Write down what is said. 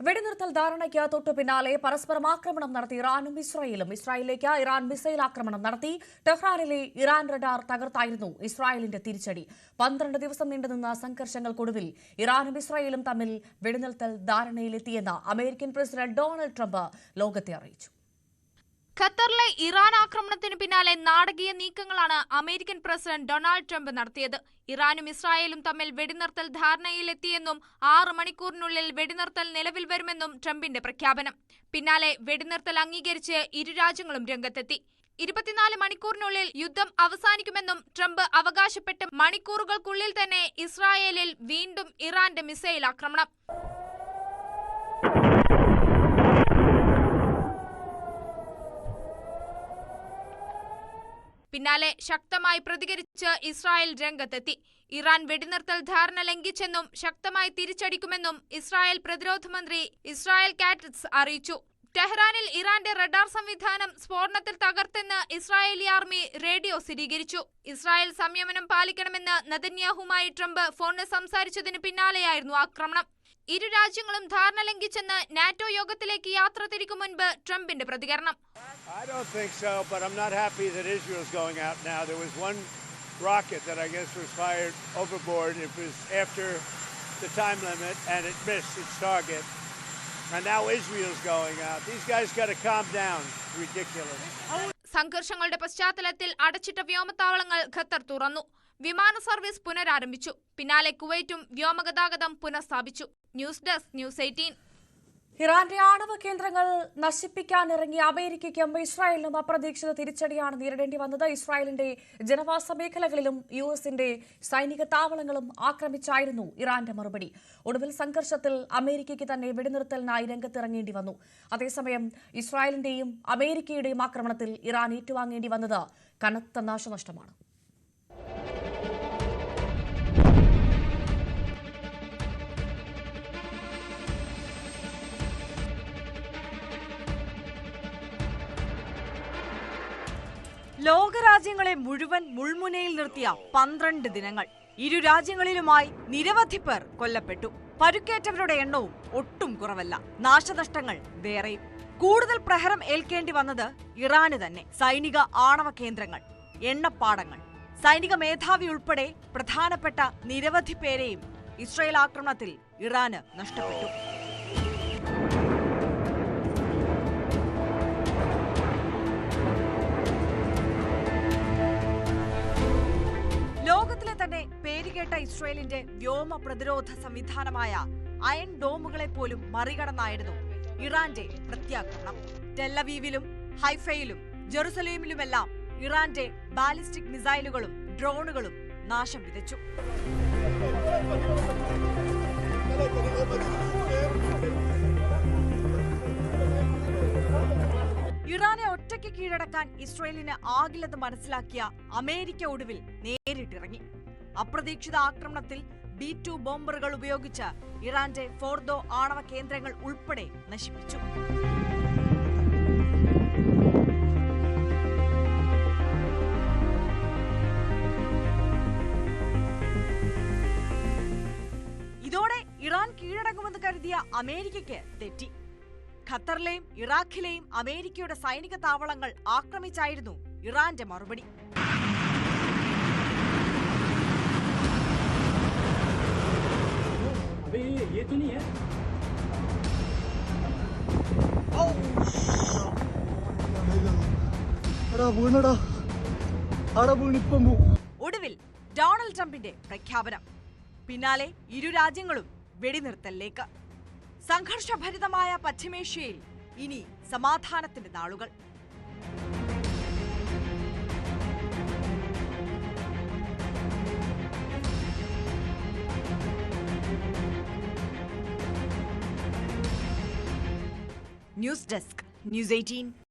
വെടിനിർത്തൽ ധാരണയ്ക്ക് തൊട്ടു പിന്നാലെ പരസ്പരം ആക്രമണം നടത്തി ഇറാനും ഇസ്രായേലും. ഇസ്രായേലിലേക്ക് ഇറാൻ മിസൈൽ ആക്രമണം നടത്തി. ടെഹ്റാനിലെ ഇറാൻ റഡാർ തകർത്തായിരുന്നു ഇസ്രായേലിന്റെ തിരിച്ചടി. 12 ദിവസം നീണ്ടുനിന്ന സംഘർഷങ്ങൾക്കൊടുവിൽ ഇറാനും ഇസ്രായേലും തമ്മിൽ വെടിനിർത്തൽ ധാരണയിലെത്തിയെന്ന് അമേരിക്കൻ പ്രസിഡന്റ് ഡൊണാൾഡ് ട്രംപ് ലോകത്തെ അറിയിച്ചു. ഖത്തറിലെ ഇറാൻ ആക്രമണത്തിന് പിന്നാലെ നാടകീയ നീക്കങ്ങളാണ് അമേരിക്കൻ പ്രസിഡന്റ് ഡൊണാൾഡ് ട്രംപ് നടത്തിയത്. ഇറാനും ഇസ്രായേലും തമ്മിൽ വെടിനിർത്തൽ ധാരണയിലെത്തിയെന്നും 6 മണിക്കൂറിനുള്ളിൽ വെടിനിർത്തൽ നിലവിൽ വരുമെന്നും ട്രംപിന്റെ പ്രഖ്യാപനം. പിന്നാലെ വെടിനിർത്തൽ അംഗീകരിച്ച് ഇരു രാജ്യങ്ങളും രംഗത്തെത്തി. 24 മണിക്കൂറിനുള്ളിൽ യുദ്ധം അവസാനിക്കുമെന്നും ട്രംപ് അവകാശപ്പെട്ട് മണിക്കൂറുകൾക്കുള്ളിൽ തന്നെ ഇസ്രായേലിൽ വീണ്ടും ഇറാന്റെ മിസൈൽ ആക്രമണം. പിന്നാലെ ശക്തമായി പ്രതികരിച്ച് ഇസ്രായേൽ രംഗത്തെത്തി. ഇറാൻ വെടിനിർത്തൽ ധാരണ ലംഘിച്ചെന്നും ശക്തമായി തിരിച്ചടിക്കുമെന്നും ഇസ്രായേൽ പ്രതിരോധ മന്ത്രി ഇസ്രായേൽ കാറ്റ്സ് അറിയിച്ചു. ടെഹ്റാനിൽ ഇറാന്റെ റഡാർ സംവിധാനം സ്ഫോടനത്തിൽ തകർത്തെന്ന് ഇസ്രായേലി ആർമി റേഡിയോ സ്ഥിരീകരിച്ചു. ഇസ്രായേൽ സംയമനം പാലിക്കണമെന്ന് നെതന്യാഹുമായി ട്രംപ് ഫോണിൽ സംസാരിച്ചതിന് പിന്നാലെയായിരുന്നു ആക്രമണം. ഇരു രാജ്യങ്ങളും ധാരണ ലംഘിച്ചെന്ന് നാറ്റോ യോഗത്തിലേക്ക് യാത്ര തിരിക്കും മുൻപ് ട്രംപിന്റെ പ്രതികരണം. I don't think so, but I'm not happy that Israel's going out now. There was one rocket that I guess was fired overboard. It was after the time limit and it missed its target. And now Israel's going out. These guys got to calm down. Ridiculous. സംഘർഷങ്ങളുടെ പശ്ചാത്തലത്തിൽ അടച്ചിട്ട വ്യോമത്താവളങ്ങൾ Qatar തുറന്നു. വിമാന service പുനരാരംഭിച്ചു. പിന്നാലെ കുവൈറ്റും വ്യോമഗതാഗതം പുനഃസ്ഥാപിച്ചു. News desk news 18. ഇറാന്റെ ആണവ കേന്ദ്രങ്ങൾ നശിപ്പിക്കാനിറങ്ങിയ അമേരിക്കയ്ക്കും ഇസ്രായേലിനും അപ്രതീക്ഷിത തിരിച്ചടിയാണ് നേരിടേണ്ടി വന്നത്. ഇസ്രായേലിന്റെ ജനവാസ മേഖലകളിലും യുഎസിന്റെ സൈനിക താവളങ്ങളും ആക്രമിച്ചായിരുന്നു ഇറാന്റെ മറുപടി. ഒടുവിൽ സംഘർഷത്തിൽ അമേരിക്കയ്ക്ക് തന്നെ വെടിനിർത്തലിനായി രംഗത്തിറങ്ങേണ്ടി വന്നു. അതേസമയം ഇസ്രായേലിന്റെയും അമേരിക്കയുടെയും ആക്രമണത്തിൽ ഇറാൻ ഏറ്റുവാങ്ങേണ്ടി വന്നത് കനത്ത നാശനഷ്ടമാണ്. ലോകരാജ്യങ്ങളെ മുഴുവൻ മുൾമുനയിൽ നിർത്തിയ 12 ദിനങ്ങൾ. ഇരു രാജ്യങ്ങളിലുമായി നിരവധി പേർ കൊല്ലപ്പെട്ടു. പരുക്കേറ്റവരുടെ എണ്ണവും ഒട്ടും കുറവല്ല. നാശനഷ്ടങ്ങൾ വേറെയും. കൂടുതൽ പ്രഹരം ഏൽക്കേണ്ടി വന്നത് ഇറാന് തന്നെ. സൈനിക ആണവ കേന്ദ്രങ്ങൾ, എണ്ണപ്പാടങ്ങൾ, സൈനിക മേധാവി ഉൾപ്പെടെ പ്രധാനപ്പെട്ട നിരവധി പേരെയും ഇസ്രായേൽ ആക്രമണത്തിൽ ഇറാന് നഷ്ടപ്പെട്ടു. ലോകത്തിലെ തന്നെ പേരുകേട്ട ഇസ്രായേലിന്റെ വ്യോമ പ്രതിരോധ സംവിധാനമായ അയൺ ഡോമുകളെ പോലും മറികടന്നായിരുന്നു ഇറാന്റെ പ്രത്യാക്രമണം. ടെല്ലവീവിലും ഹൈഫയിലും ജെറുസലേമിലുമെല്ലാം ഇറാന്റെ ബാലിസ്റ്റിക് മിസൈലുകളും ഡ്രോണുകളും നാശം വിതച്ചു. ഇറാനെ ഒറ്റയ്ക്ക് കീഴടക്കാൻ ഇസ്രായേലിന് ആകില്ലെന്ന് മനസ്സിലാക്കിയ അമേരിക്ക ഒടുവിൽ നേരിട്ടിറങ്ങി. അപ്രതീക്ഷിത ആക്രമണത്തിൽ B-2 ബോംബറുകൾ ഉപയോഗിച്ച് ഇറാന്റെ ഫോർദോ ആണവ കേന്ദ്രങ്ങൾ ഉൾപ്പെടെ നശിപ്പിച്ചു. ഇതോടെ ഇറാൻ കീഴടങ്ങുമെന്ന് കരുതിയ അമേരിക്കയ്ക്ക് തെറ്റി. ഖത്തറിലെയും ഇറാഖിലെയും അമേരിക്കയുടെ സൈനിക താവളങ്ങൾ ആക്രമിച്ചായിരുന്നു ഇറാന്റെ മറുപടി. ഒടുവിൽ ഡൊണാൾഡ് ട്രംപിന്റെ പ്രഖ്യാപനം. പിന്നാലെ ഇരു രാജ്യങ്ങളും വെടിനിർത്തലിലേക്ക്. സംഘർഷഭരിതമായ പശ്ചിമേഷ്യയിൽ ഇനി സമാധാനത്തിന്റെ നാളുകൾ. News desk news 18.